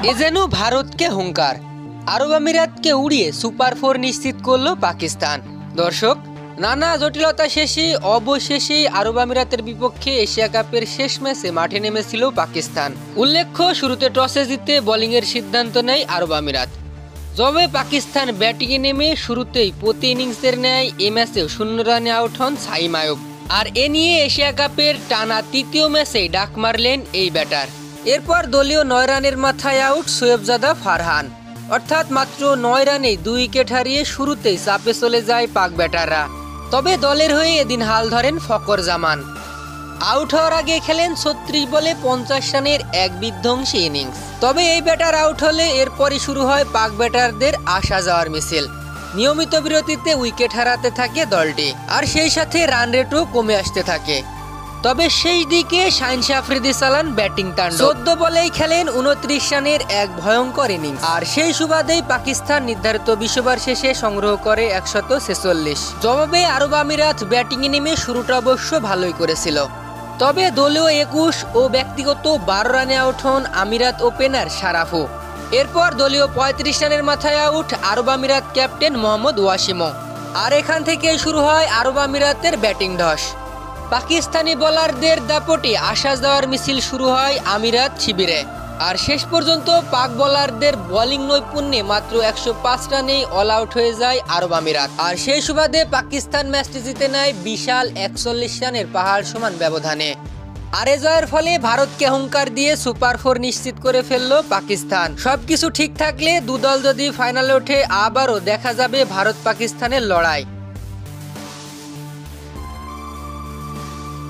এ যেন ভারতকে হুঙ্কার, আরব আমিরাতকে উড়িয়ে সুপার 4 নিশ্চিত করলো পাকিস্তান। দর্শক, নানা জটিলতা শেষে অবশেষে আরব আমিরাতের বিপক্ষে এশিয়া কাপের শেষ ম্যাচে মাঠে নেমেছিল পাকিস্তান। উল্লেখ্য, শুরুতে টসে জিতে বোলিংয়ের সিদ্ধান্ত নেয় আরব আমিরাত। তবে পাকিস্তান ব্যাটিংয়ে নেমে শুরুতেই প্রতি ইনিংসের ন্যায় এ ম্যাচেও 0 রানে আউট হন সাইম আয়ুব। আর এ নিয়ে এশিয়া কাপের টানা তৃতীয় ম্যাচেই ডাক মারলেন এই ব্যাটার। এরপর দলীয় 9 রানের মাথায় আউট শোয়েবজাদা ফারহান। অর্থাৎ মাত্র 9 রানেই 2 উইকেট হারিয়ে শুরুতেই চাপে চলে যায় পাক ব্যাটাররা। তবে দলের হয়ে এদিন হাল ধরেন ফকর জামান। আউট হওয়ার আগে খেলেন 36 বলে 50 রানের এক বিধ্বংসী ইনিংস। তবে এই ব্যাটার আউট হলে এরপরই শুরু হয় পাক ব্যাটারদের আসা যাওয়ার মিছিল। নিয়মিত বিরতিতে উইকেট হারাতে থাকে দলটি, আর সেই সাথে রান রেটও কমে আসতে থাকে। তবে শেষ দিকে শাহিন আফ্রিদি চালান ব্যাটিং তাণ্ডব। 14 বলেই খেলেন 29 রানের এক ভয়ঙ্কর ইনিংস। আর সেই সুবাদেই পাকিস্তান নির্ধারিত 20 ওভার শেষে সংগ্রহ করে 146। জবাবে আরব আমিরাত ব্যাটিংয়ে নেমে শুরুটা অবশ্য ভালোই করেছিল। তবে দলীয় 21 ও ব্যক্তিগত 12 রানে আউট হন আমিরাত ওপেনার শারাফও। এরপর দলীয় 35 রানের মাথায় আউট আরব আমিরাত ক্যাপ্টেন মোহাম্মদ ওয়াসিমও। আর এখান থেকেই শুরু হয় আরব আমিরাতের ব্যাটিং ধস। পাকিস্তানি বোলারদের দাপটে আসা যাওয়ার মিছিল শুরু হয় আমিরাত শিবিরে। আর শেষ পর্যন্ত পাক বোলারদের বোলিং নৈপুণ্যে মাত্র 105 রানেই অল আউট হয়ে যায় আরব আমিরাত। আর সেই সুবাদে পাকিস্তান ম্যাচটি জিতে নেয় বিশাল 41 রানের পাহাড় সমান ব্যবধানে। আর এ জয়ের ফলে ভারতকে হুঙ্কার দিয়ে সুপার 4 নিশ্চিত করে ফেলল পাকিস্তান। সবকিছু ঠিক থাকলে দুদল যদি ফাইনালে ওঠে, আবারও দেখা যাবে ভারত পাকিস্তানের লড়াই।